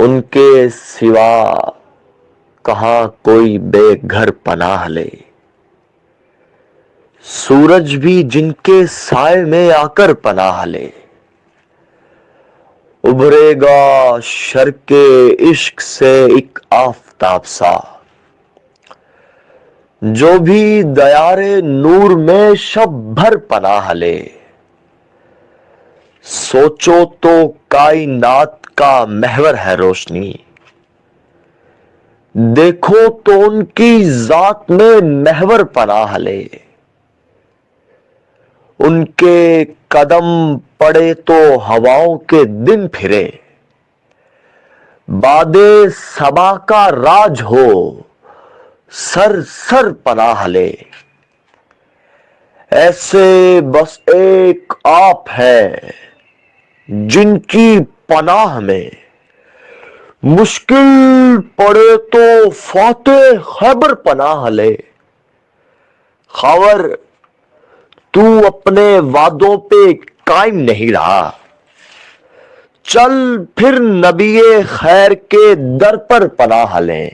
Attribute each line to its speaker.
Speaker 1: ان کے سوا کہاں کوئی بے گھر پناہ لے، سورج بھی جن کے سائے میں آ کر پناہ لے، ابھرے گا شرق عشق سے ایک آفتاب سا، جو بھی دیار نور میں شب بھر پناہ لے، سوچو تو کائنات کا محور ہے روشنی، دیکھو تو ان کی ذات میں محور پناہ لے، ان کے قدم پڑے تو ہواؤں کے دن پھرے، باد صبا کا راج ہو سر سر پناہ لے، ایسے بس ایک آپ ہے جن کی پناہ میں مشکل پڑے تو فاتح خیبر پناہ لے، خاور تو اپنے وعدوں پہ قائم نہیں رہا، چل پھر نبی خیر کے در پر پناہ لیں۔